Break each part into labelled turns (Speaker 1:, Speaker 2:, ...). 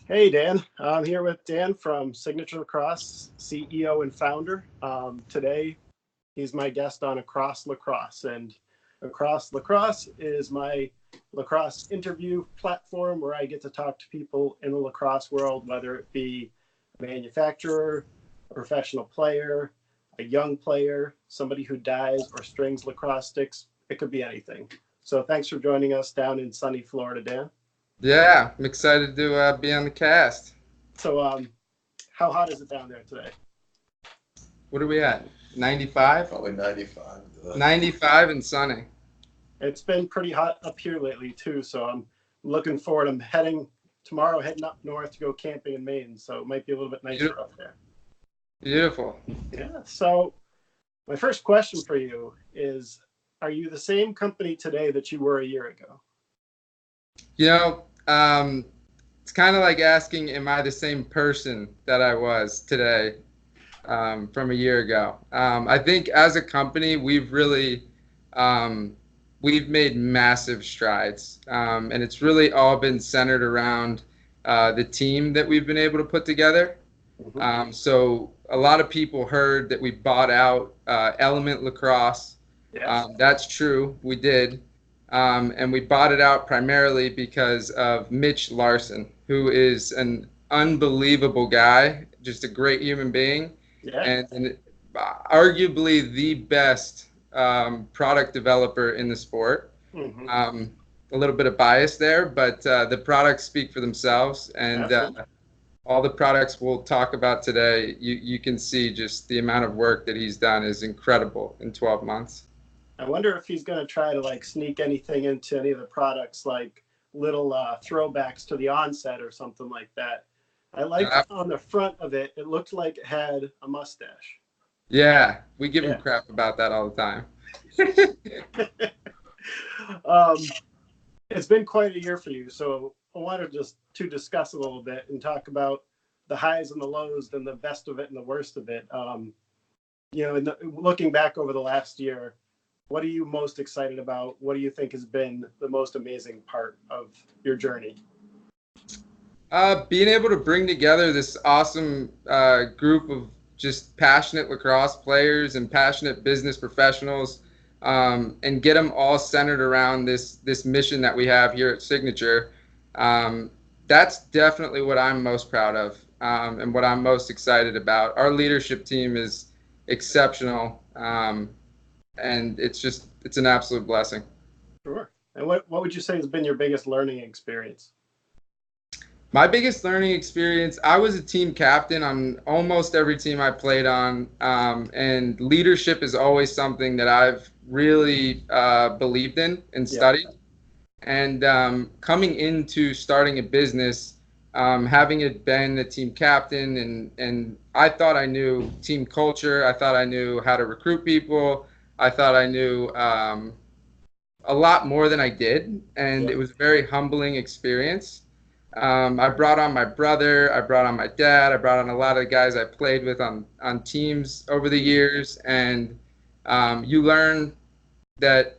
Speaker 1: Hey, Dan. I'm here with Dan from Signature Lacrosse, CEO and founder. Today, he's my guest on Across Lacrosse. And Across Lacrosse is my lacrosse interview platform where I get to talk to people in the lacrosse world, whether it be a manufacturer, a professional player, a young player, somebody who dyes or strings lacrosse sticks. It could be anything. So thanks for joining us down in sunny Florida, Dan.
Speaker 2: Yeah, I'm excited to be on the cast.
Speaker 1: So, how hot is it down there today?
Speaker 2: What are we at? 95?
Speaker 3: Probably 95.
Speaker 2: 95 and sunny.
Speaker 1: It's been pretty hot up here lately too, so I'm looking forward. I'm heading tomorrow, heading up north to go camping in Maine, so it might be a little bit nicer up there.
Speaker 2: Beautiful.
Speaker 1: Yeah. So my first question for you is, are you the same company today that you were a year ago?
Speaker 2: You know, it's kind of like asking, am I the same person that I was today from a year ago? I think as a company, we've made massive strides, and it's really all been centered around the team that we've been able to put together. So a lot of people heard that we bought out Element Lacrosse.
Speaker 1: Yes.
Speaker 2: That's true, we did. And we bought it out primarily because of Mitch Larson, who is an unbelievable guy, just a great human being,
Speaker 1: Yeah.
Speaker 2: and arguably the best product developer in the sport.
Speaker 1: Mm-hmm.
Speaker 2: A little bit of bias there, but the products speak for themselves, and all the products we'll talk about today, you can see just the amount of work that he's done is incredible in 12 months.
Speaker 1: I wonder if he's going to try to like sneak anything into any of the products, like little throwbacks to the onset or something like that. I liked on the front of it, it looked like it had a mustache.
Speaker 2: Yeah, we give him crap about that all the time.
Speaker 1: It's been quite a year for you, so I wanted just to discuss a little bit and talk about the highs and the lows, and the best of it and the worst of it. Looking back over the last year, what are you most excited about? What do you think has been the most amazing part of your journey?
Speaker 2: Being able to bring together this awesome group of just passionate lacrosse players and passionate business professionals, and get them all centered around this mission that we have here at Signature. That's definitely what I'm most proud of, and what I'm most excited about. Our leadership team is exceptional, and it's an absolute blessing.
Speaker 1: Sure. And what would you say has been your biggest learning experience?
Speaker 2: My biggest learning experience, I was a team captain on almost every team I played on, and leadership is always something that I've really believed in and studied. And coming into starting a business, having it been a team captain, and I thought I knew team culture, I thought I knew how to recruit people, I thought I knew a lot more than I did, and it was a very humbling experience. I brought on my brother, I brought on my dad, I brought on a lot of guys I played with on teams over the years, and you learn that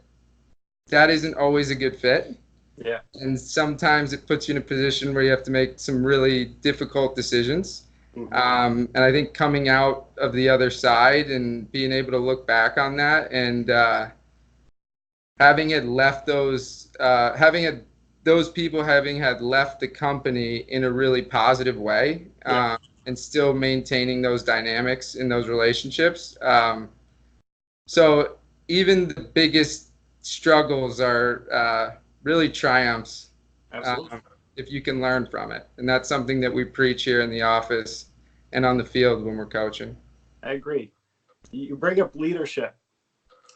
Speaker 2: isn't always a good fit.
Speaker 1: Yeah.
Speaker 2: And sometimes it puts you in a position where you have to make some really difficult decisions. And I think coming out of the other side and being able to look back on that, and having had left the company in a really positive way, and still maintaining those dynamics in those relationships. So even the biggest struggles are really triumphs, if you can learn from it. And that's something that we preach here in the office and on the field when we're coaching.
Speaker 1: I agree. You bring up leadership.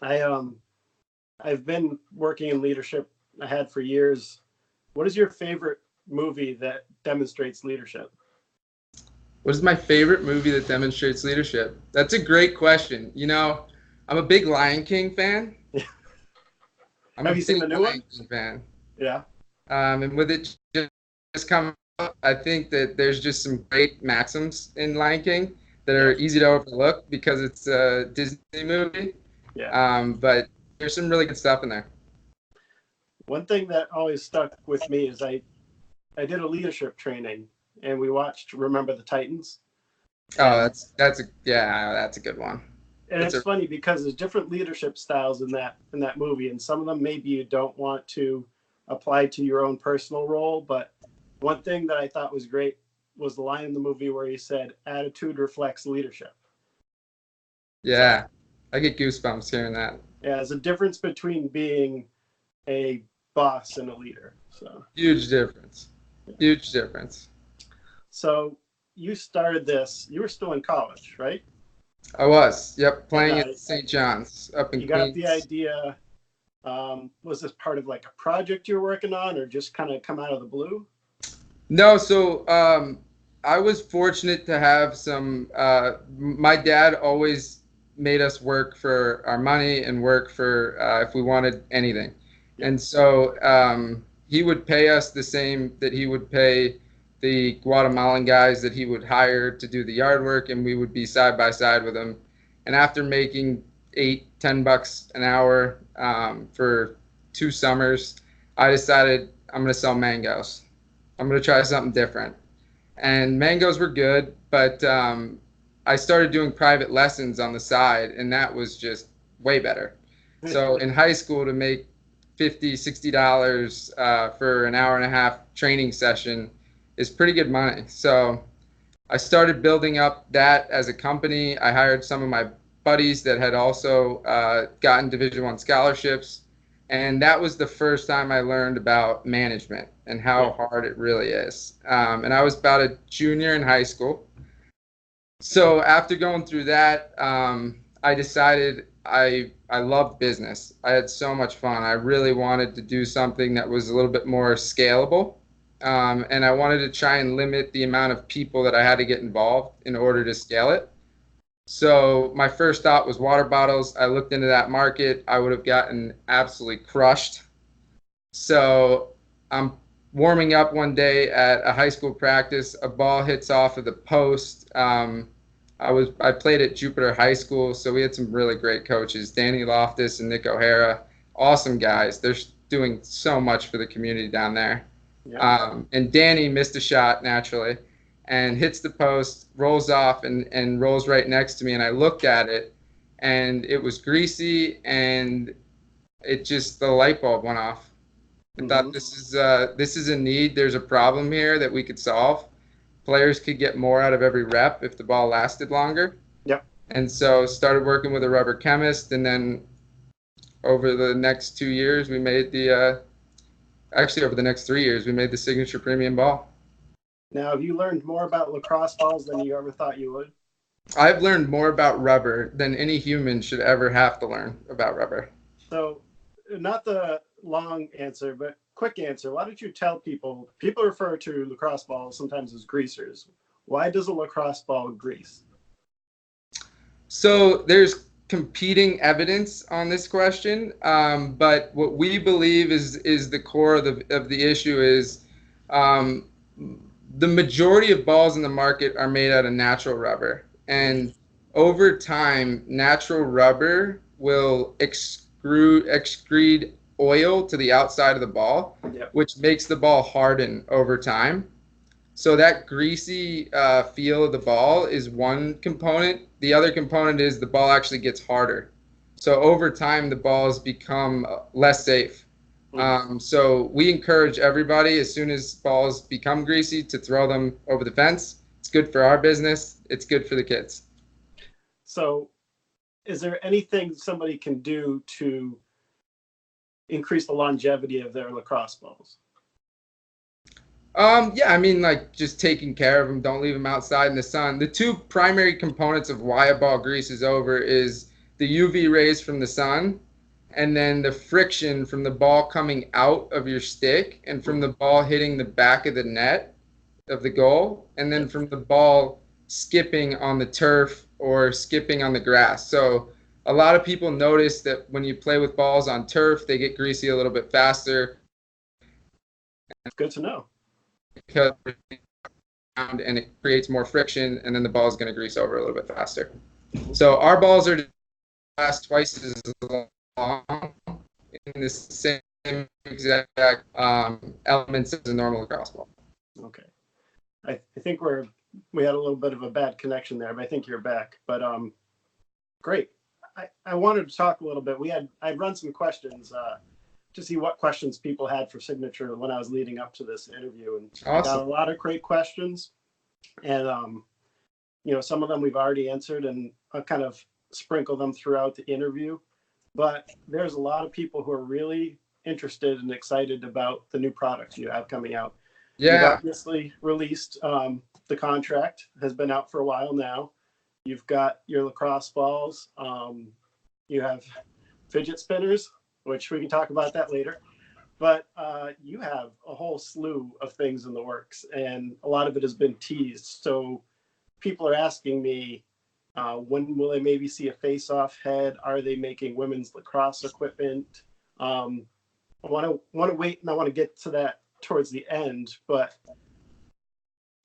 Speaker 1: I've been working in leadership. I had for years. What is your favorite movie that demonstrates leadership?
Speaker 2: What is my favorite movie that demonstrates leadership? That's a great question. You know, I'm a big Lion King fan.
Speaker 1: Have you seen the new one?
Speaker 2: Fan.
Speaker 1: Yeah.
Speaker 2: And with it just coming up, I think that there's just some great maxims in Lion King that are easy to overlook because it's a Disney movie.
Speaker 1: Yeah.
Speaker 2: But there's some really good stuff in there.
Speaker 1: One thing that always stuck with me is I did a leadership training and we watched Remember the Titans.
Speaker 2: Oh, that's a good one.
Speaker 1: And it's funny because there's different leadership styles in that movie, and some of them maybe you don't want to apply to your own personal role. But one thing that I thought was great was the line in the movie where he said, "Attitude reflects leadership."
Speaker 2: Yeah, so, I get goosebumps hearing that.
Speaker 1: Yeah, there's a difference between being a boss and a leader. So
Speaker 2: huge difference. Huge difference.
Speaker 1: So you started this. You were still in college, right?
Speaker 2: I was. Yep, playing at St. John's up in
Speaker 1: Queens. You
Speaker 2: got
Speaker 1: the idea. Was this part of like a project you're working on, or just kind of come out of the blue?
Speaker 2: No, so I was fortunate to have some. My dad always made us work for our money and work for if we wanted anything, and so he would pay us the same that he would pay the Guatemalan guys that he would hire to do the yard work, and we would be side by side with him. And after making $8-10 an hour for 2 summers, I decided I'm going to sell mangoes. I'm going to try something different. And mangoes were good, but I started doing private lessons on the side, and that was just way better. So in high school, to make $50-60 for an hour and a half training session is pretty good money. So I started building up that as a company. I hired some of my buddies that had also gotten Division I scholarships, and that was the first time I learned about management and how hard it really is. And I was about a junior in high school. So after going through that, I decided I loved business. I had so much fun. I really wanted to do something that was a little bit more scalable. And I wanted to try and limit the amount of people that I had to get involved in order to scale it. So my first thought was water bottles. I looked into that market. I would have gotten absolutely crushed. So I'm warming up one day at a high school practice. A ball hits off of the post. I played at Jupiter High School, so we had some really great coaches, Danny Loftus and Nick O'Hara. Awesome guys. They're doing so much for the community down there. And Danny missed a shot naturally and hits the post, rolls off, and rolls right next to me. And I looked at it, and it was greasy, and it just, the light bulb went off. I thought, this is a need. There's a problem here that we could solve. Players could get more out of every rep if the ball lasted longer. And so started working with a rubber chemist, and then over the next 2 years, we made actually over the next 3 years, we made the Signature Premium Ball.
Speaker 1: Now, have you learned more about lacrosse balls than you ever thought you would?
Speaker 2: I've learned more about rubber than any human should ever have to learn about rubber.
Speaker 1: So, not the long answer, but quick answer. Why don't you tell people refer to lacrosse balls sometimes as greasers. Why does a lacrosse ball grease?
Speaker 2: So there's competing evidence on this question, but what we believe is the core of the issue is the majority of balls in the market are made out of natural rubber, and over time, natural rubber will excrete oil to the outside of the ball, which makes the ball harden over time. So that greasy feel of the ball is one component. The other component is the ball actually gets harder. So over time, the balls become less safe. So we encourage everybody, as soon as balls become greasy, to throw them over the fence. It's good for our business. It's good for the kids.
Speaker 1: So is there anything somebody can do to increase the longevity of their lacrosse balls?
Speaker 2: Yeah, I mean, like just taking care of them. Don't leave them outside in the sun. The two primary components of why a ball greases over is the UV rays from the sun, and then the friction from the ball coming out of your stick and from the ball hitting the back of the net of the goal, and then from the ball skipping on the turf or skipping on the grass. So a lot of people notice that when you play with balls on turf, they get greasy a little bit faster.
Speaker 1: Good to know.
Speaker 2: Because and it creates more friction, and then the ball is going to grease over a little bit faster. So our balls are last twice as long in the same exact elements as a normal lacrosse ball.
Speaker 1: Okay. I think we had a little bit of a bad connection there, but I think you're back. But great. I wanted to talk a little bit. I'd run some questions to see what questions people had for Signature when I was leading up to this interview, and I got a
Speaker 2: Awesome.
Speaker 1: lot of great questions. And some of them we've already answered, and I'll kind of sprinkle them throughout the interview. But there's a lot of people who are really interested and excited about the new products you have coming out. You've
Speaker 2: Yeah.
Speaker 1: obviously released the contract, has been out for a while now. You've got your lacrosse balls. You have fidget spinners, which we can talk about that later. But you have a whole slew of things in the works, and a lot of it has been teased. So people are asking me, when will they maybe see a face-off head? Are they making women's lacrosse equipment? I want to wait, and I want to get to that towards the end. But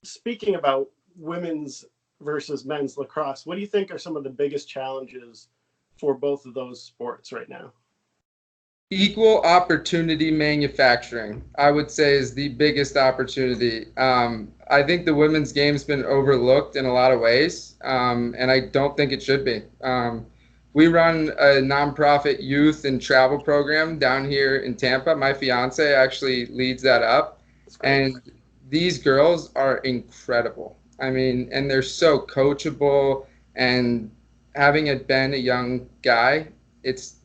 Speaker 1: speaking about women's versus men's lacrosse, what do you think are some of the biggest challenges for both of those sports right now?
Speaker 2: Equal opportunity manufacturing, I would say, is the biggest opportunity. I think the women's game's been overlooked in a lot of ways, and I don't think it should be. We run a nonprofit youth and travel program down here in Tampa. My fiance actually leads that up, and these girls are incredible. I mean, and they're so coachable, and having it been a young guy, it's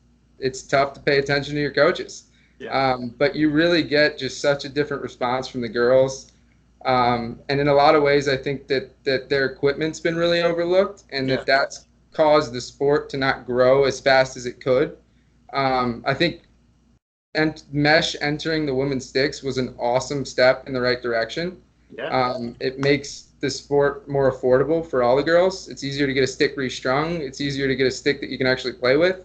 Speaker 2: tough to pay attention to your coaches.
Speaker 1: Yeah.
Speaker 2: But you really get just such a different response from the girls. And in a lot of ways, I think that their equipment's been really overlooked, and
Speaker 1: Yeah.
Speaker 2: that's caused the sport to not grow as fast as it could. I think mesh entering the women's sticks was an awesome step in the right direction.
Speaker 1: Yeah.
Speaker 2: It makes the sport more affordable for all the girls. It's easier to get a stick restrung. It's easier to get a stick that you can actually play with.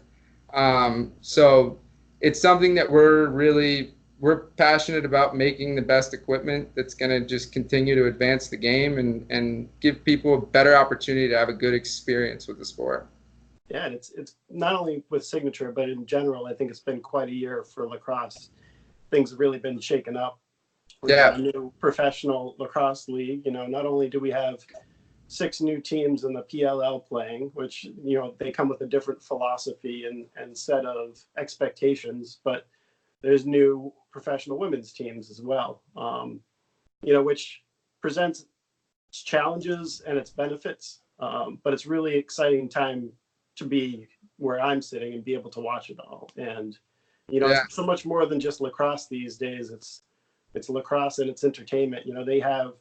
Speaker 2: So it's something that we're passionate about, making the best equipment that's going to just continue to advance the game and give people a better opportunity to have a good experience with the sport.
Speaker 1: Yeah, and it's not only with Signature, but in general, I think it's been quite a year for lacrosse. Things have really been shaken up. We've got
Speaker 2: Yeah,
Speaker 1: a new professional lacrosse league. Not only do we have 6 new teams in the PLL playing, which they come with a different philosophy and set of expectations, but there's new professional women's teams as well. Which presents its challenges and its benefits, but it's really exciting time to be where I'm sitting and be able to watch it all. And
Speaker 2: yeah,
Speaker 1: it's so much more than just lacrosse these days. It's lacrosse and it's entertainment. They have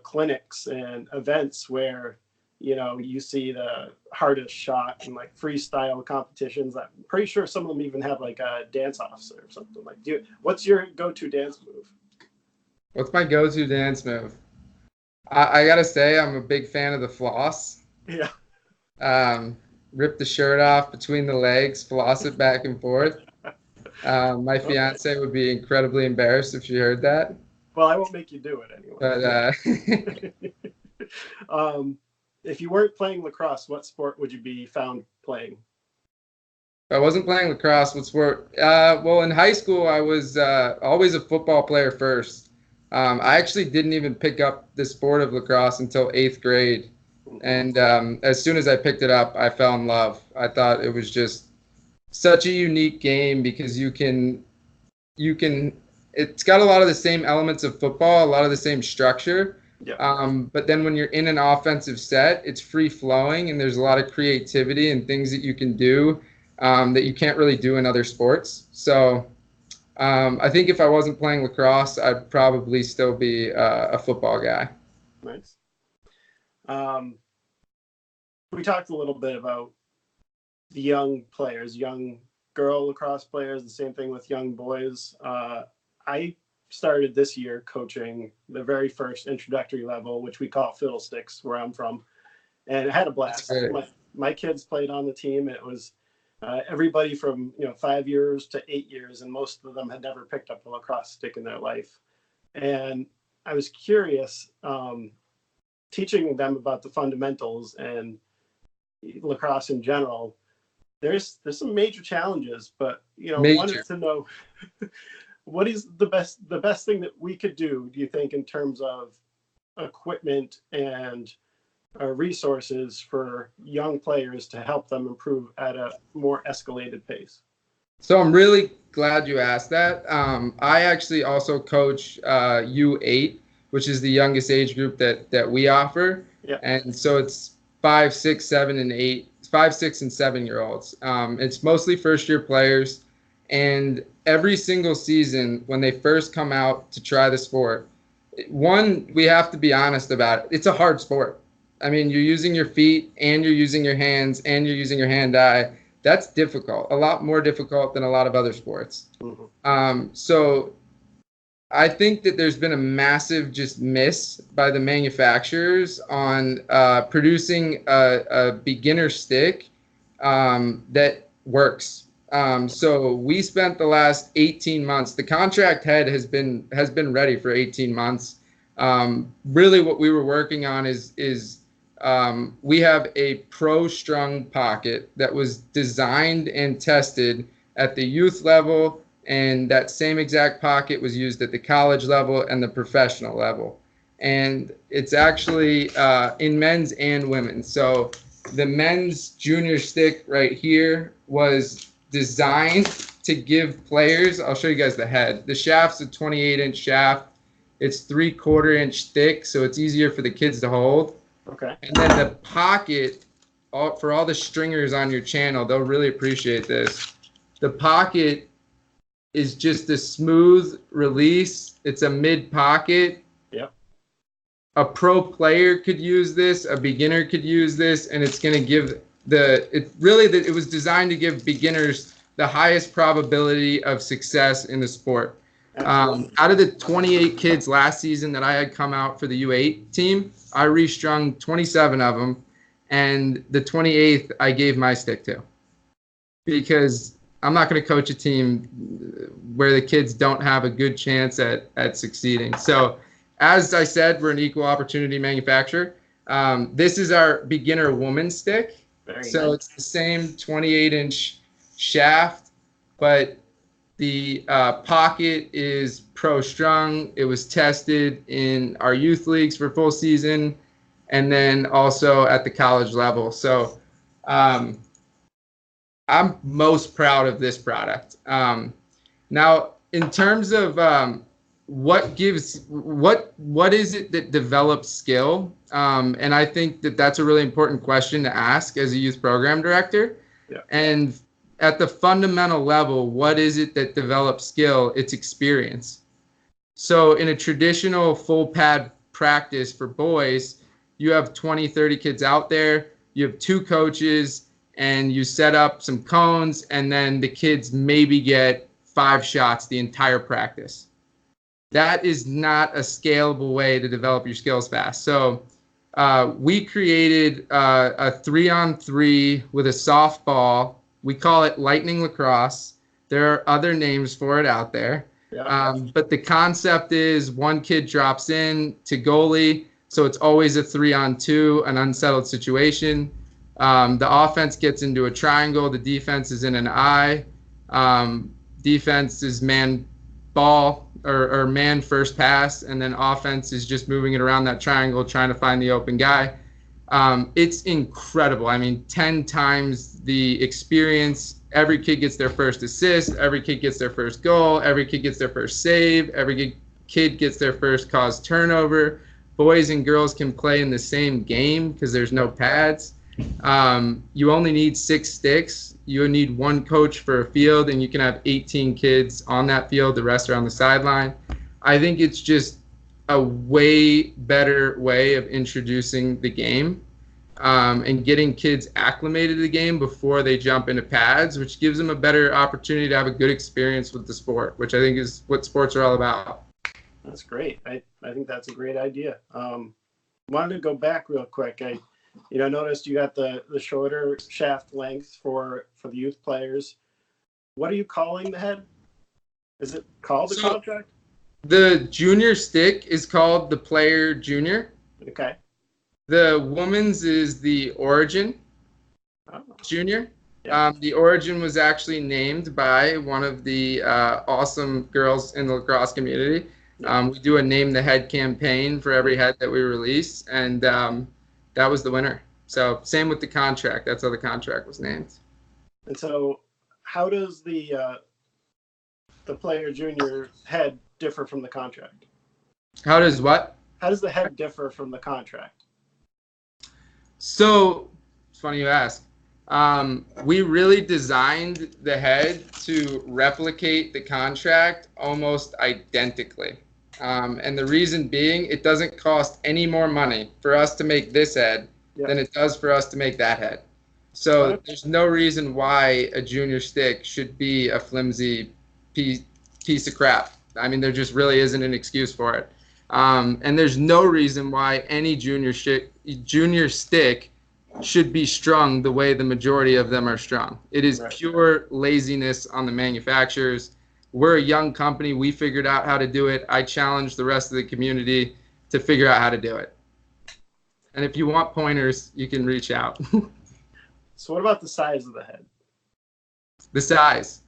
Speaker 1: clinics and events where you see the hardest shot and like freestyle competitions. I'm pretty sure some of them even have like a dance offs or something. Like, what's your go-to dance move?
Speaker 2: what's my go-to dance move? I gotta say, I'm a big fan of the floss.
Speaker 1: Yeah.
Speaker 2: Um, Rip the shirt off between the legs, floss it back and forth. My
Speaker 1: Okay.
Speaker 2: fiance would be incredibly embarrassed if she heard that.
Speaker 1: Well, I won't make you do it
Speaker 2: But
Speaker 1: anyway. If you weren't playing lacrosse, what sport would you be found playing?
Speaker 2: if I wasn't playing lacrosse, what sport? Well, in high school, I was always a football player first. I actually didn't even pick up the sport of lacrosse until 8th grade. And as soon as I picked it up, I fell in love. I thought it was just such a unique game because it's got a lot of the same elements of football, a lot of the same structure.
Speaker 1: Yeah.
Speaker 2: But then when you're in an offensive set, it's free flowing and there's a lot of creativity and things that you can do that you can't really do in other sports. So I think if I wasn't playing lacrosse, I'd probably still be a football guy.
Speaker 1: Nice. We talked a little bit about the young players, young girl lacrosse players, the same thing with young boys. I started this year coaching the very first introductory level, which we call fiddlesticks, where I'm from, and I had a blast. My kids played on the team. It was everybody from 5 years to 8 years, and most of them had never picked up a lacrosse stick in their life. And I was curious, teaching them about the fundamentals and lacrosse in general. There's some major challenges, but wanted
Speaker 2: Major.
Speaker 1: to know what is the best thing that we could do you think, in terms of equipment and resources for young players to help them improve at a more escalated pace?
Speaker 2: So I'm really glad you asked that. I actually also coach U8, which is the youngest age group that we offer.
Speaker 1: Yeah.
Speaker 2: And so it's 5, 6, 7, and 8, 5, 6, and 7-year-olds. It's mostly first-year players. And every single season, when they first come out to try the sport, one, we have to be honest about it. It's a hard sport. I mean, you're using your feet and you're using your hands and you're using your hand-eye. That's difficult, a lot more difficult than a lot of other sports.
Speaker 1: Mm-hmm.
Speaker 2: So I think that there's been a massive just miss by the manufacturers on producing a beginner stick that works. So we spent the last 18 months. The contract head has been ready for 18 months. Really, what we were working on is we have a pro strung pocket that was designed and tested at the youth level, and that same exact pocket was used at the college level and the professional level. And it's actually in men's and women's. So the men's junior stick right here was designed to give players, I'll show you guys the head. The shaft's a 28-inch shaft. It's 3/4 inch thick, so it's easier for the kids to hold.
Speaker 1: Okay.
Speaker 2: And then the pocket, for all the stringers on your channel, they'll really appreciate this. The pocket is just a smooth release. It's a mid pocket.
Speaker 1: Yep.
Speaker 2: A pro player could use this. A beginner could use this, and it's going to give it was designed to give beginners the highest probability of success in the sport. Out of the 28 kids last season that I had come out for the U8 team, I restrung 27 of them, and the 28th I gave my stick to, because I'm not going to coach a team where the kids don't have a good chance at succeeding. So, as I said, we're an equal opportunity manufacturer. This is our beginner woman stick. So it's the same 28-inch shaft, but the pocket is pro strung. It was tested in our youth leagues for full season, and then also at the college level. So I'm most proud of this product. Now, in terms of what is it that develops skill? And I think that's a really important question to ask as a youth program director.
Speaker 1: Yeah.
Speaker 2: And at the fundamental level, what is it that develops skill? It's experience. So in a traditional full pad practice for boys, you have 20, 30 kids out there, you have 2 coaches, and you set up some cones, and then the kids maybe get 5 shots the entire practice. That is not a scalable way to develop your skills fast. So we created a 3-on-3 with a softball. We call it Lightning Lacrosse. There are other names for it out there.
Speaker 1: Yeah.
Speaker 2: But the concept is one kid drops in to goalie, so it's always a 3-on-2, an unsettled situation. The offense gets into a triangle. The defense is in an I. Defense is man ball or man first pass, and then offense is just moving it around that triangle, trying to find the open guy. It's incredible. I mean, 10 times the experience. Every kid gets their first assist. Every kid gets their first goal. Every kid gets their first save. Every kid gets their first caused turnover. Boys and girls can play in the same game because there's no pads. You only need 6 sticks. You need 1 coach for a field, and you can have 18 kids on that field. The rest are on the sideline. I think it's just a way better way of introducing the game and getting kids acclimated to the game before they jump into pads, which gives them a better opportunity to have a good experience with the sport, which I think is what sports are all about.
Speaker 1: That's great. I think that's a great idea. Wanted to go back real quick. I noticed you got the shorter shaft length for the youth players. What are you calling the head? Is it called the contract?
Speaker 2: The junior stick is called the Player Junior.
Speaker 1: Okay.
Speaker 2: The woman's is the Origin Junior.
Speaker 1: Yeah.
Speaker 2: The origin was actually named by one of the awesome girls in the lacrosse community.
Speaker 1: Yeah.
Speaker 2: We do a Name the Head campaign for every head that we release, and that was the winner. So same with the contract. That's how the contract was named.
Speaker 1: And so, how does the player junior head differ from the contract?
Speaker 2: How does what?
Speaker 1: How does the head differ from the contract?
Speaker 2: So it's funny you ask. We really designed the head to replicate the contract almost identically. And the reason being, it doesn't cost any more money for us to make this head than it does for us to make that head. So there's no reason why a junior stick should be a flimsy piece of crap. I mean, there just really isn't an excuse for it. And there's no reason why any junior stick should be strung the way the majority of them are strung. It is pure laziness on the manufacturers. We're a young company. We figured out how to do it. I challenge the rest of the community to figure out how to do it. And if you want pointers, you can reach out.
Speaker 1: So what about the size of the head?
Speaker 2: The size.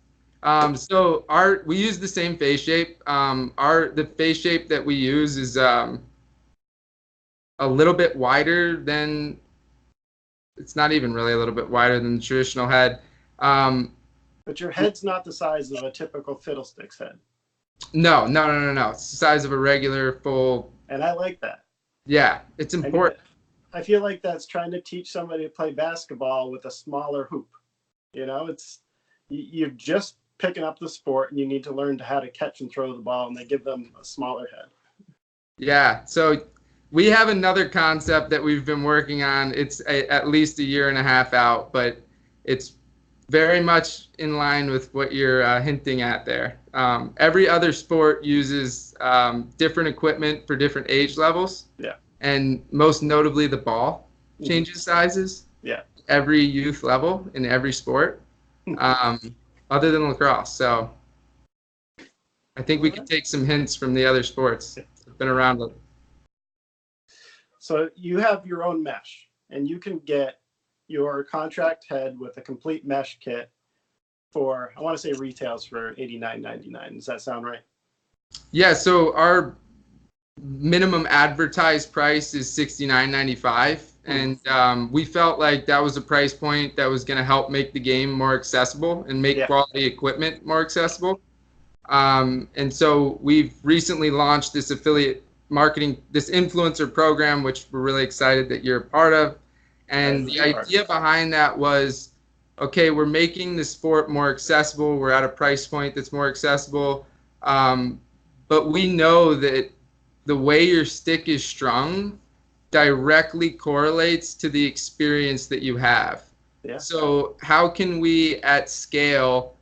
Speaker 2: So we use the same face shape. The face shape that we use is a little bit wider than. It's not even really a little bit wider than the traditional head.
Speaker 1: But your head's not the size of a typical fiddlesticks head.
Speaker 2: No. It's the size of a regular full.
Speaker 1: And I like that.
Speaker 2: Yeah, it's important.
Speaker 1: I feel like that's trying to teach somebody to play basketball with a smaller hoop. You know, you're just picking up the sport and you need to learn how to catch and throw the ball, and they give them a smaller head.
Speaker 2: Yeah, so we have another concept that we've been working on. It's at least a year and a half out, but it's very much in line with what you're hinting at there. Every other sport uses different equipment for different age levels.
Speaker 1: Yeah.
Speaker 2: And most notably, the ball changes sizes.
Speaker 1: Yeah.
Speaker 2: Every youth level in every sport, other than lacrosse. So I think we could take some hints from the other sports. I've been around.
Speaker 1: So you have your own mesh, and you can get your contract head with a complete mesh kit for, I want to say retails for $89.99. Does that sound right?
Speaker 2: Yeah, so our minimum advertised price is $69.95, and we felt like that was a price point that was going to help make the game more accessible and make quality equipment more accessible. And so we've recently launched this affiliate marketing, this influencer program, which we're really excited that you're a part of. And the idea behind that was, okay, we're making the sport more accessible. We're at a price point that's more accessible. But we know that the way your stick is strung directly correlates to the experience that you have. Yeah. So how can we at scale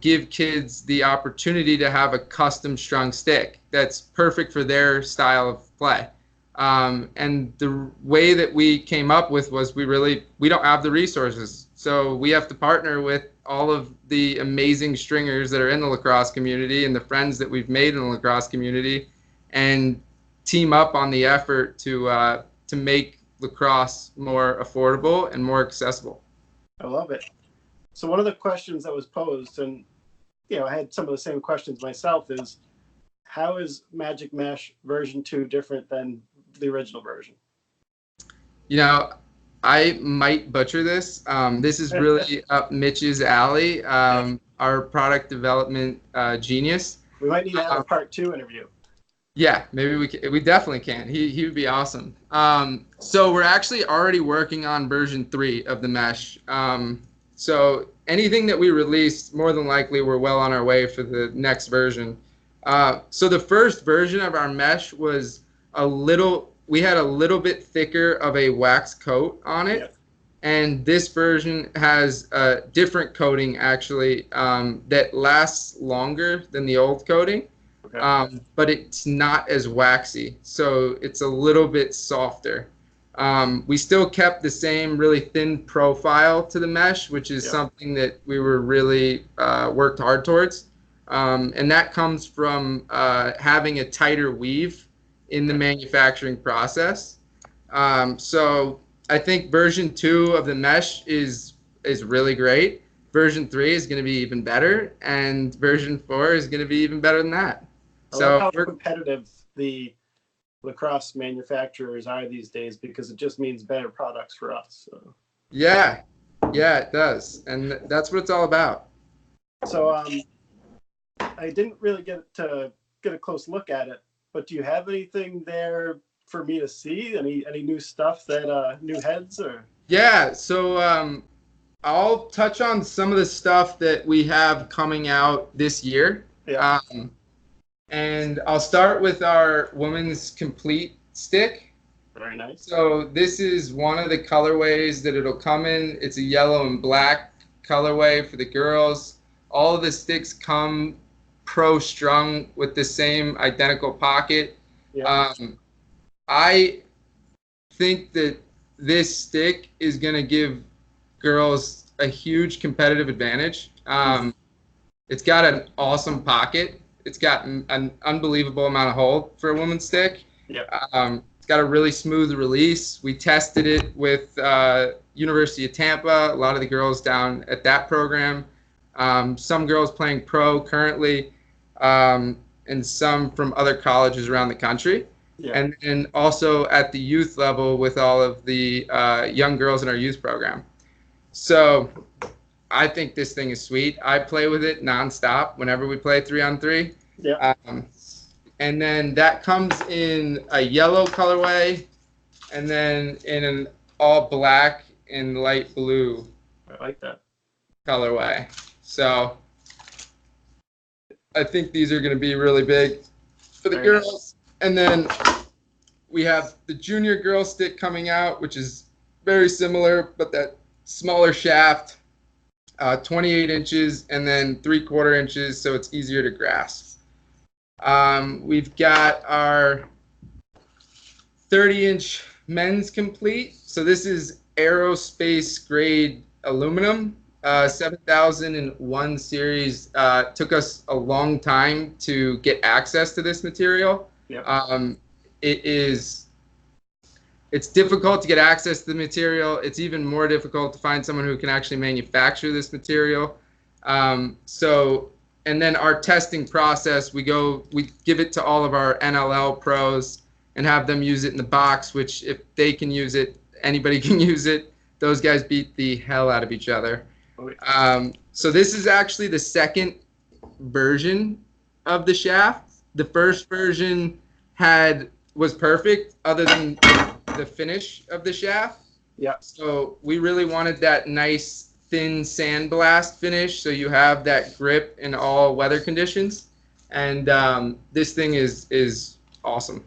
Speaker 2: give kids the opportunity to have a custom strung stick that's perfect for their style of play? And the way that we came up with was we don't have the resources. So we have to partner with all of the amazing stringers that are in the lacrosse community and the friends that we've made in the lacrosse community, and team up on the effort to make lacrosse more affordable and more accessible.
Speaker 1: I love it. So one of the questions that was posed, and I had some of the same questions myself, is how is Magic Mesh version 2 different than the original version?
Speaker 2: I might butcher this. This is really up Mitch's alley, our product development genius.
Speaker 1: We might need to have a part 2 interview.
Speaker 2: Yeah, maybe we definitely can. He would be awesome. So we're actually already working on version 3 of the mesh. So anything that we release, more than likely, we're well on our way for the next version. So the first version of our mesh was we had a little bit thicker of a wax coat on it. Yeah. And this version has a different coating, actually, that lasts longer than the old coating. Okay. But it's not as waxy, so it's a little bit softer. We still kept the same really thin profile to the mesh, which is something that we were really worked hard towards. And that comes from having a tighter weave in the manufacturing process. So I think version 2 of the mesh is is really great. Version 3 is going to be even better, and version 4 is going to be even better than that.
Speaker 1: I love
Speaker 2: So
Speaker 1: how competitive the lacrosse manufacturers are these days, because it just means better products for us. So.
Speaker 2: Yeah, it does, and that's what it's all about.
Speaker 1: So I didn't really get to get a close look at it, but do you have anything there for me to see? Any new stuff that new heads or?
Speaker 2: Yeah, so I'll touch on some of the stuff that we have coming out this year.
Speaker 1: Yeah.
Speaker 2: And I'll start with our women's complete stick.
Speaker 1: Very nice.
Speaker 2: So this is one of the colorways that it'll come in. It's a yellow and black colorway for the girls. All of the sticks come pro strung with the same identical pocket.
Speaker 1: Yeah.
Speaker 2: I think that this stick is going to give girls a huge competitive advantage. It's got an awesome pocket. It's got an unbelievable amount of hold for a woman's stick.
Speaker 1: Yeah.
Speaker 2: It's got a really smooth release. We tested it with University of Tampa, a lot of the girls down at that program. Some girls playing pro currently, and some from other colleges around the country. Yeah. And also at the youth level with all of the young girls in our youth program. So I think this thing is sweet. I play with it nonstop whenever we play 3-on-3.
Speaker 1: Yeah.
Speaker 2: And then that comes in a yellow colorway, and then in an all black and light blue.
Speaker 1: I like that
Speaker 2: colorway. So I think these are going to be really big for the girls. Nice. And then we have the junior girl stick coming out, which is very similar, but that smaller shaft, 28 inches and then 3/4 inches, so it's easier to grasp. We've got our 30-inch men's complete. So this is aerospace grade aluminum, 7001 series. Took us a long time to get access to this material. Yep. It's difficult to get access to the material. It's even more difficult to find someone who can actually manufacture this material. And then our testing process, we give it to all of our NLL pros and have them use it in the box, which if they can use it, anybody can use it. Those guys beat the hell out of each other. So this is actually the second version of the shaft. The first version was perfect other than the finish of the shaft. Yeah. So we really wanted that nice thin sandblast finish, so you have that grip in all weather conditions. And this thing is awesome.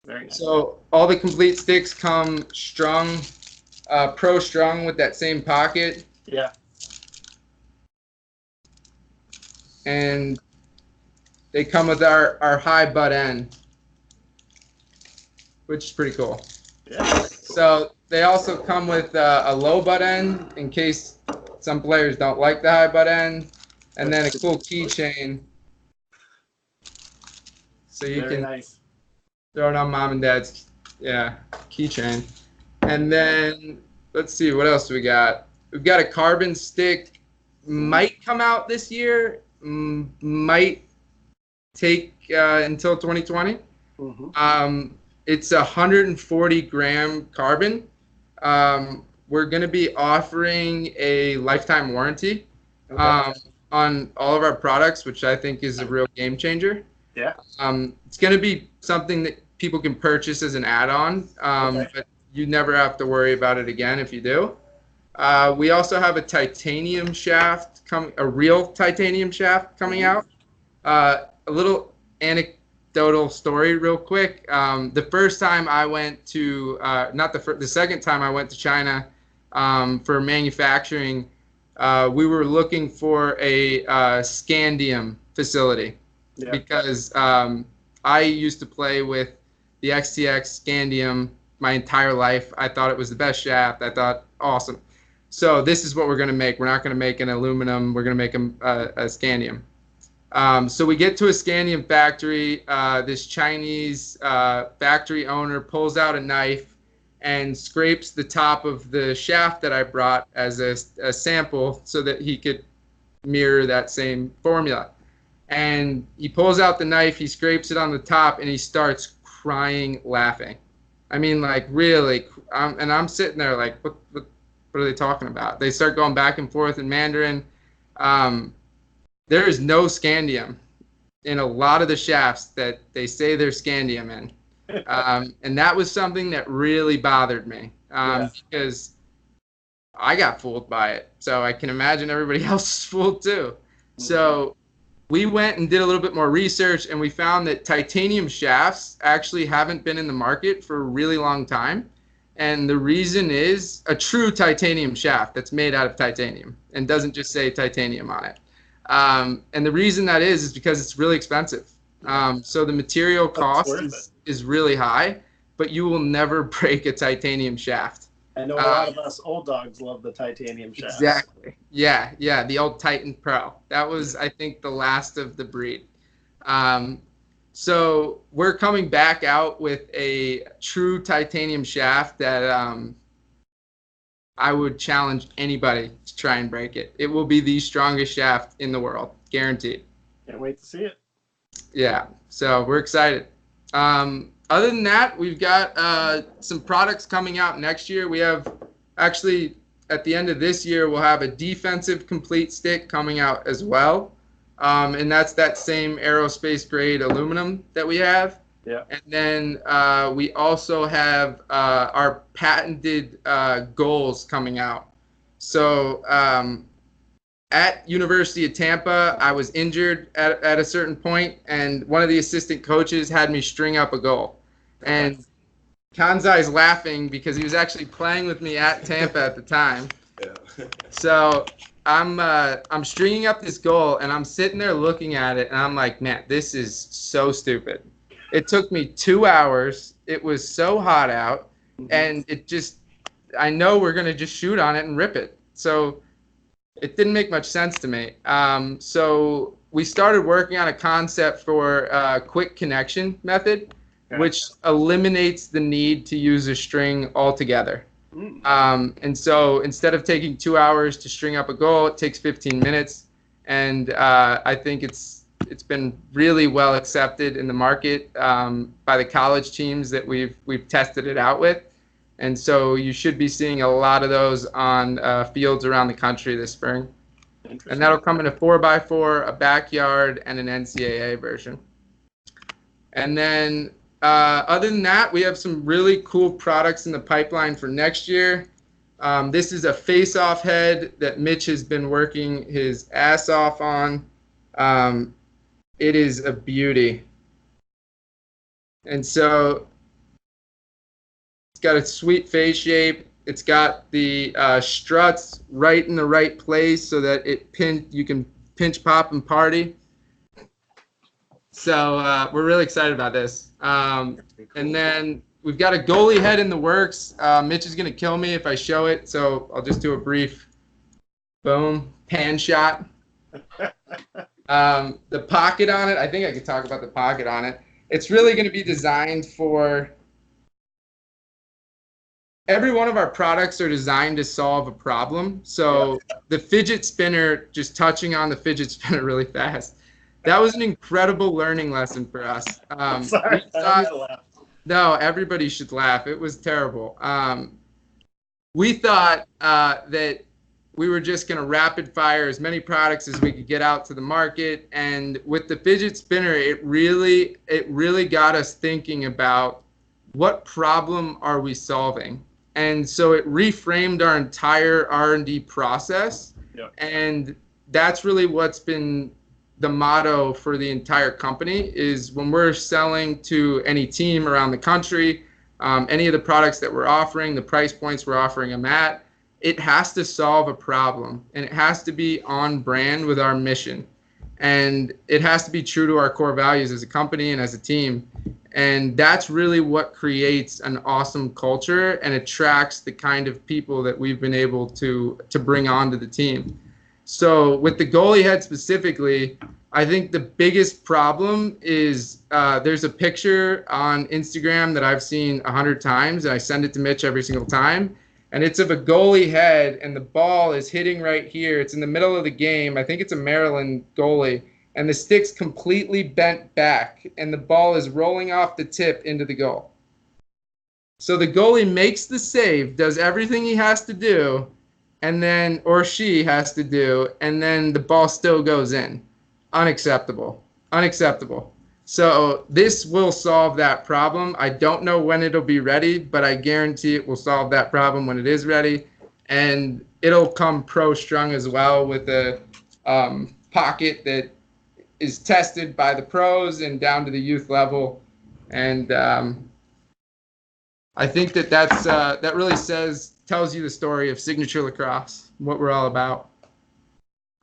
Speaker 2: Very nice. So all the complete sticks come strung, pro strung with that same pocket. Yeah. And they come with our high butt end, which is pretty cool. Yeah. Cool. So they also come with a low butt end in case some players don't like the high butt end, and then a cool keychain, so you can throw it on mom and dad's keychain. And then let's see, what else we got? We've got a carbon stick, might come out this year, might take until 2020. Mm-hmm. It's 140 gram carbon. We're going to be offering a lifetime warranty on all of our products, which I think is a real game changer. Yeah. It's going to be something that people can purchase as an add-on, but you never have to worry about it again if you do. We also have a titanium shaft, a real titanium shaft coming out. A little anecdotal story real quick. The first time I went to, the second time I went to China for manufacturing, we were looking for a scandium facility because I used to play with the XTX scandium my entire life. I thought it was the best shaft. I thought, awesome. So this is what we're going to make. We're not going to make an aluminum. We're going to make a scandium. So we get to a scandium factory. This Chinese factory owner pulls out a knife and scrapes the top of the shaft that I brought as a sample so that he could mirror that same formula. And he pulls out the knife, he scrapes it on the top, and he starts crying, laughing. I mean, like, really. And I'm sitting there like, what are they talking about? They start going back and forth in Mandarin. There is no scandium in a lot of the shafts that they say there's scandium in. And that was something that really bothered me because I got fooled by it. So I can imagine everybody else is fooled too. So we went and did a little bit more research, and we found that titanium shafts actually haven't been in the market for a really long time. And the reason is a true titanium shaft that's made out of titanium and doesn't just say titanium on it. And the reason that is because it's really expensive. So the material cost is really high, but you will never break a titanium shaft.
Speaker 1: I know a lot of us old dogs love the titanium shafts.
Speaker 2: Exactly. Yeah, the old Titan Pro. That was, I think, the last of the breed. So we're coming back out with a true titanium shaft that I would challenge anybody to try and break it. It will be the strongest shaft in the world, guaranteed.
Speaker 1: Can't wait to see it.
Speaker 2: Yeah, so we're excited. Other than that, we've got some products coming out next year. We have actually, at the end of this year, we'll have a defensive complete stick coming out as well. And that's that same aerospace grade aluminum that we have.
Speaker 1: Yeah.
Speaker 2: And then we also have our patented goals coming out. So at University of Tampa, I was injured at a certain point, and one of the assistant coaches had me string up a goal. And Kanzai's laughing because he was actually playing with me at Tampa at the time.
Speaker 3: Yeah.
Speaker 2: So I'm stringing up this goal, and I'm sitting there looking at it, and I'm like, man, this is so stupid. It took me 2 hours. It was so hot out, and I know we're going to just shoot on it and rip it. So it didn't make much sense to me. So we started working on a concept for a quick connection method, which eliminates the need to use a string altogether. And so instead of taking 2 hours to string up a goal, it takes 15 minutes. And I think it's been really well accepted in the market by the college teams that we've tested it out with. And so you should be seeing a lot of those on fields around the country this spring. And that'll come in a 4x4, a backyard, and an NCAA version. And then other than that, we have some really cool products in the pipeline for next year. This is a face-off head that Mitch has been working his ass off on. It is a beauty. And so it's got a sweet face shape. It's got the struts right in the right place so that you can pinch, pop, and party. So we're really excited about this. And then we've got a goalie head in the works. Mitch is going to kill me if I show it, so I'll just do a brief boom, pan shot. The pocket on it, I think I could talk about the pocket on it. It's really going to be designed for... Every one of our products are designed to solve a problem. So the fidget spinner, just touching on the fidget spinner really fast, that was an incredible learning lesson for us.
Speaker 1: Sorry,
Speaker 2: no, everybody should laugh. It was terrible. We thought that we were just going to rapid fire as many products as we could get out to the market. And with the fidget spinner, it really got us thinking about what problem are we solving. And so it reframed our entire R&D process.
Speaker 1: Yep.
Speaker 2: And that's really what's been the motto for the entire company is when we're selling to any team around the country, any of the products that we're offering, the price points we're offering them at, it has to solve a problem, and it has to be on brand with our mission. And it has to be true to our core values as a company and as a team. And that's really what creates an awesome culture and attracts the kind of people that we've been able to bring onto the team. So with the goalie head specifically, I think the biggest problem is there's a picture on Instagram that I've seen 100 times, and I send it to Mitch every single time. And it's of a goalie head, and the ball is hitting right here. It's in the middle of the game. I think it's a Maryland goalie, and the stick's completely bent back, and the ball is rolling off the tip into the goal. So the goalie makes the save, does everything he has to do, and then, or she has to do, and then the ball still goes in. Unacceptable. Unacceptable. So this will solve that problem. I don't know when it'll be ready, but I guarantee it will solve that problem when it is ready. And it'll come pro strung as well with a pocket that is tested by the pros and down to the youth level. And I think that really tells you the story of Signature Lacrosse, what we're all about.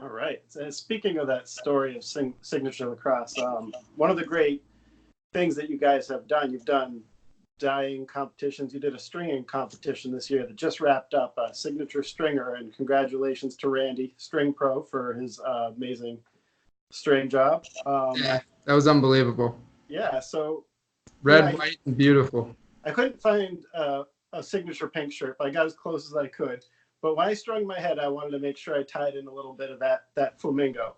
Speaker 1: All right. So speaking of that story of Signature Lacrosse, one of the great things that you guys have done, you've done dyeing competitions. You did a stringing competition this year that just wrapped up, a signature stringer, and congratulations to Randy, String Pro, for his amazing string job.
Speaker 2: Yeah, that was unbelievable.
Speaker 1: Yeah. So
Speaker 2: red, white, and beautiful.
Speaker 1: I couldn't find a signature pink shirt, but I got as close as I could. But when I strung my head, I wanted to make sure I tied in a little bit of that flamingo.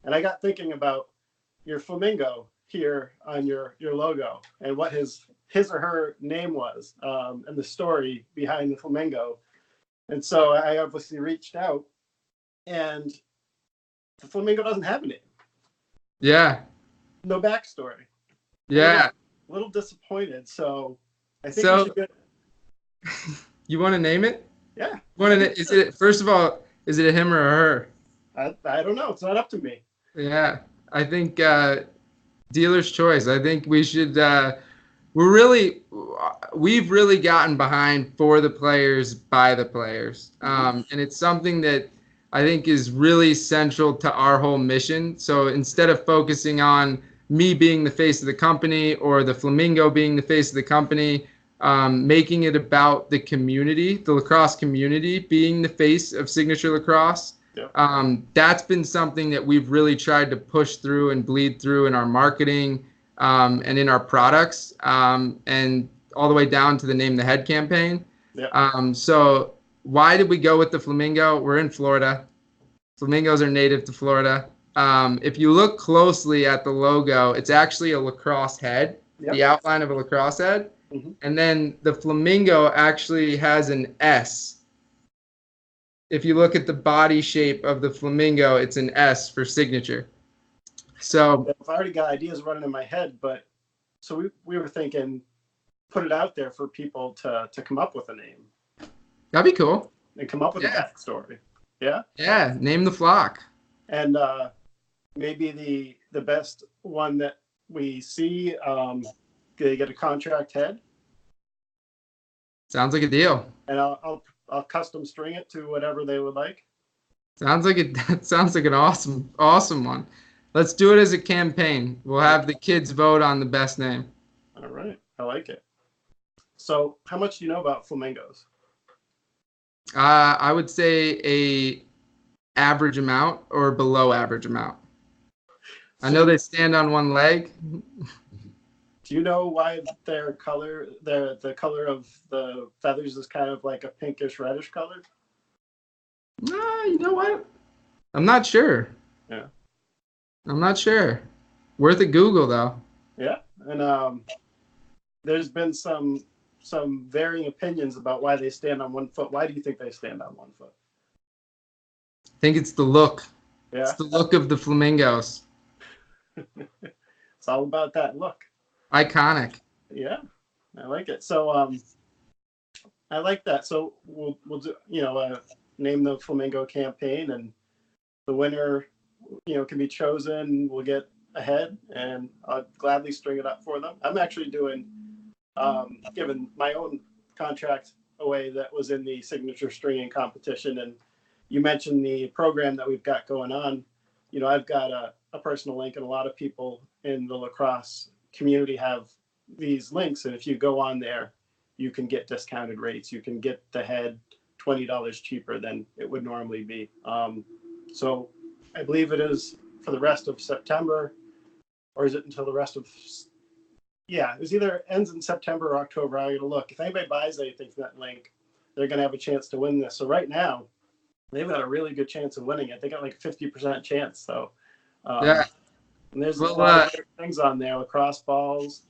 Speaker 1: And I got thinking about your flamingo here on your logo and what his or her name was, and the story behind the flamingo. And so I obviously reached out, and the flamingo doesn't have a name.
Speaker 2: Yeah.
Speaker 1: No backstory.
Speaker 2: Yeah.
Speaker 1: A little disappointed. So I think we should get...
Speaker 2: You want to name it?
Speaker 1: Yeah.
Speaker 2: First of all, is it a him or a her?
Speaker 1: I don't know. It's not up to me.
Speaker 2: Yeah. I think dealer's choice. I think we should we've really gotten behind for the players, by the players. And it's something that I think is really central to our whole mission. So instead of focusing on me being the face of the company or the flamingo being the face of the company, making it about the community, the lacrosse community being the face of Signature Lacrosse. Yeah. That's been something that we've really tried to push through and bleed through in our marketing, and in our products, and all the way down to the Name the Head campaign. Yeah. So why did we go with the flamingo? We're in Florida. Flamingos are native to Florida. If you look closely at the logo, it's actually a lacrosse head, yep. The outline of a lacrosse head. Mm-hmm. And then the flamingo actually has an S. If you look at the body shape of the flamingo, it's an S for signature. So
Speaker 1: I've already got ideas running in my head, but so we were thinking, put it out there for people to come up with a name.
Speaker 2: That'd be cool.
Speaker 1: And come up with a backstory. Yeah?
Speaker 2: Yeah, name the flock.
Speaker 1: And maybe the best one that we see, they get a contract head.
Speaker 2: Sounds like a deal.
Speaker 1: And I'll custom string it to whatever they would like.
Speaker 2: Sounds like an awesome one. Let's do it as a campaign. We'll have the kids vote on the best name.
Speaker 1: All right. I like it. So how much do you know about flamingos?
Speaker 2: I would say a average amount or below average amount. I know they stand on one leg.
Speaker 1: Do you know why their color, the color of the feathers is kind of like a pinkish reddish color?
Speaker 2: You know what? I'm not sure.
Speaker 1: Yeah.
Speaker 2: I'm not sure. Worth a Google though.
Speaker 1: Yeah, and there's been some varying opinions about why they stand on one foot. Why do you think they stand on one foot?
Speaker 2: I think it's the look.
Speaker 1: Yeah.
Speaker 2: It's the look of the flamingos.
Speaker 1: It's all about that look.
Speaker 2: Iconic.
Speaker 1: Yeah, I like it. So I like that. So we'll do, name the flamingo campaign, and the winner, can be chosen. We'll get a head, and I'll gladly string it up for them. I'm actually doing giving my own contract away that was in the signature stringing competition. And you mentioned the program that we've got going on. I've got a personal link, and a lot of people in the lacrosse community have these links. And if you go on there, you can get discounted rates. You can get the head $20 cheaper than it would normally be. So I believe it is for the rest of September, or is it until the rest of? Yeah, it was either ends in September or October. I'm gonna look. If anybody buys anything from that link, they're gonna have a chance to win this. So right now, they've got a really good chance of winning it. They got like a 50% chance. So,
Speaker 2: Yeah.
Speaker 1: and there's a
Speaker 2: Well,
Speaker 1: lot of things on there: lacrosse balls,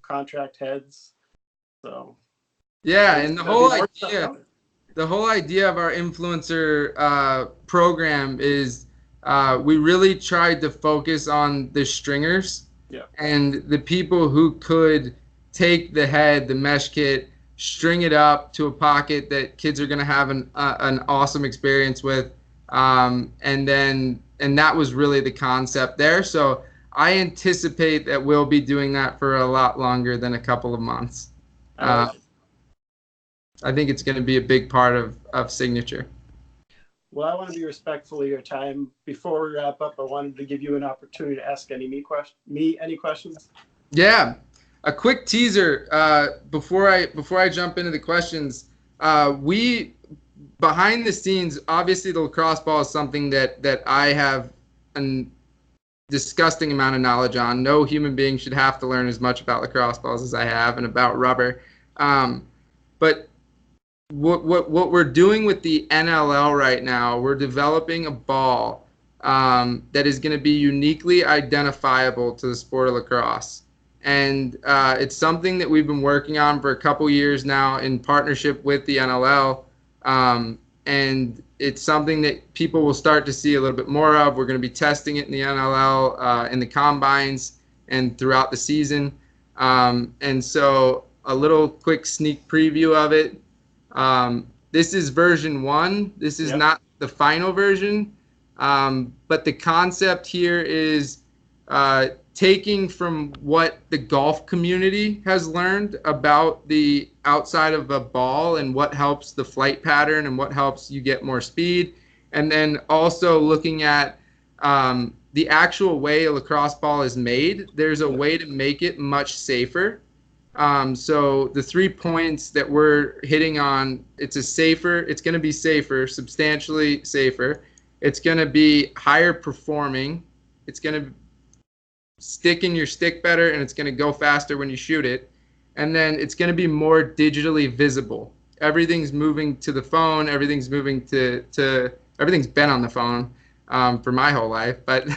Speaker 1: contract heads. So
Speaker 2: yeah,
Speaker 1: there's
Speaker 2: and the
Speaker 1: gonna be
Speaker 2: whole
Speaker 1: more stuff
Speaker 2: idea
Speaker 1: coming.
Speaker 2: the whole idea of our influencer program is we really tried to focus on the stringers
Speaker 1: Yeah.
Speaker 2: and the people who could take the head, the mesh kit, string it up to a pocket that kids are going to have an awesome experience with. And that was really the concept there. So I anticipate that we'll be doing that for a lot longer than a couple of months.
Speaker 1: I like it.
Speaker 2: I think it's going to be a big part of Signature.
Speaker 1: Well, I want to be respectful of your time. Before we wrap up, I wanted to give you an opportunity to ask any questions.
Speaker 2: Yeah, a quick teaser before I jump into the questions. We behind the scenes, obviously the lacrosse ball is something that I have a disgusting amount of knowledge on. No human being should have to learn as much about lacrosse balls as I have and about rubber. But what we're doing with the NLL right now, we're developing a ball that is going to be uniquely identifiable to the sport of lacrosse. And it's something that we've been working on for a couple years now in partnership with the NLL. And it's something that people will start to see a little bit more of. We're going to be testing it in the NLL, in the combines, and throughout the season. And so a little quick sneak preview of it. This is version 1. This is not the final version. But the concept here is taking from what the golf community has learned about the outside of a ball and what helps the flight pattern and what helps you get more speed. And then also looking at the actual way a lacrosse ball is made. There's a way to make it much safer. So the 3 points that we're hitting on, it's going to be safer, substantially safer. It's going to be higher performing. It's going to stick in your stick better, and it's going to go faster when you shoot it. And then it's going to be more digitally visible. Everything's moving to the phone. Everything's moving everything's been on the phone for my whole life. But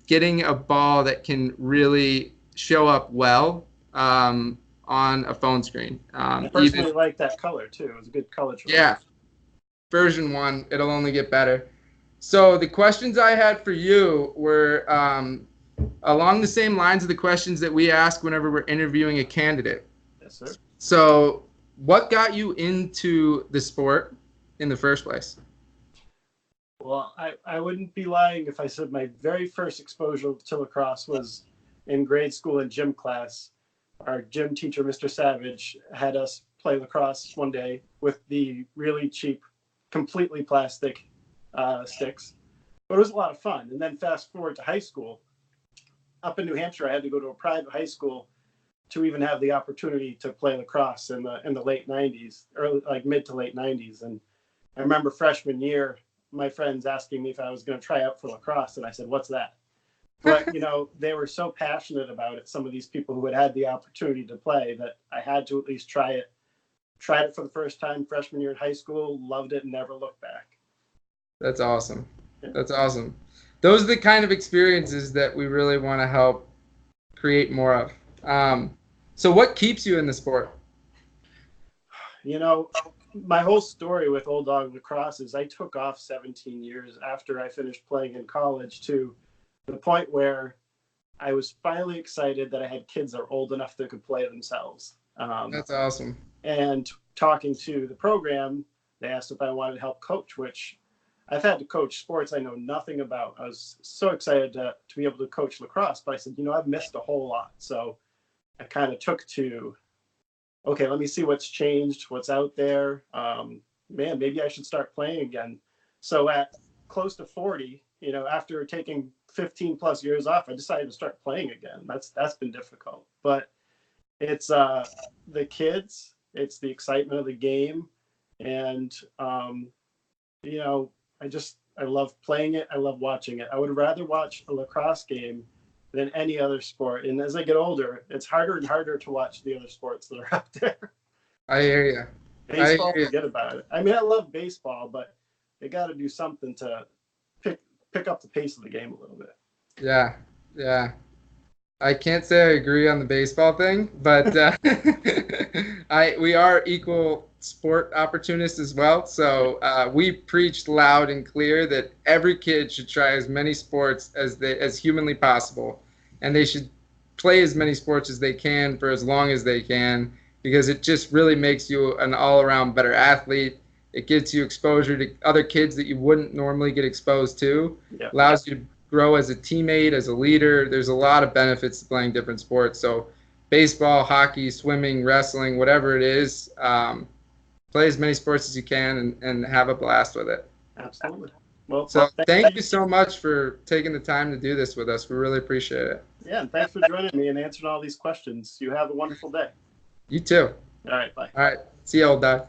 Speaker 2: getting a ball that can really show up well on a phone screen.
Speaker 1: I personally like that color too. It was a good color choice.
Speaker 2: Yeah. Version 1, it'll only get better. So the questions I had for you were along the same lines of the questions that we ask whenever we're interviewing a candidate.
Speaker 1: Yes, sir.
Speaker 2: So what got you into the sport in the first place?
Speaker 1: Well, I wouldn't be lying if I said my very first exposure to lacrosse was in grade school in gym class. Our gym teacher, Mr. Savage, had us play lacrosse one day with the really cheap, completely plastic sticks. But it was a lot of fun. And then fast forward to high school. Up in New Hampshire, I had to go to a private high school to even have the opportunity to play lacrosse in the late 90s, early, like mid to late 90s. And I remember freshman year, my friends asking me if I was going to try out for lacrosse. And I said, what's that? But, they were so passionate about it, some of these people who had the opportunity to play, that I had to at least try it. Tried it for the first time freshman year in high school, loved it, and never looked back.
Speaker 2: That's awesome. That's awesome. Those are the kind of experiences that we really want to help create more of. So what keeps you in the sport?
Speaker 1: My whole story with Old Dog Lacrosse is I took off 17 years after I finished playing in college to the point where I was finally excited that I had kids that are old enough that could play themselves.
Speaker 2: That's awesome.
Speaker 1: And talking to the program, they asked if I wanted to help coach, which I've had to coach sports I know nothing about. I was so excited to be able to coach lacrosse, but I said, I've missed a whole lot. So I kind of took to, okay, let me see what's changed, what's out there. Maybe I should start playing again. So at close to 40, after taking 15 plus years off, I decided to start playing again. That's been difficult, but it's the kids, it's the excitement of the game. And, I love playing it. I love watching it. I would rather watch a lacrosse game than any other sport. And as I get older, it's harder and harder to watch the other sports that are out there.
Speaker 2: I hear you.
Speaker 1: Baseball, forget about it. I mean, I love baseball, but they got to do something to pick up the pace of the game a little bit.
Speaker 2: Yeah, yeah. I can't say I agree on the baseball thing, but we are equal sport opportunists as well. So we preached loud and clear that every kid should try as many sports as humanly possible, and they should play as many sports as they can for as long as they can, because it just really makes you an all-around better athlete. It gets you exposure to other kids that you wouldn't normally get exposed to.
Speaker 1: Yeah.
Speaker 2: Allows you to grow as a teammate, as a leader. There's a lot of benefits to playing different sports. So baseball, hockey, swimming, wrestling, whatever it is, play as many sports as you can and have a blast with it.
Speaker 1: Absolutely. Well,
Speaker 2: so thank you so much for taking the time to do this with us. We really appreciate it.
Speaker 1: Yeah, and thanks for joining me and answering all these questions. You have a wonderful day.
Speaker 2: You too.
Speaker 1: All right, bye.
Speaker 2: All right. See you, old dog.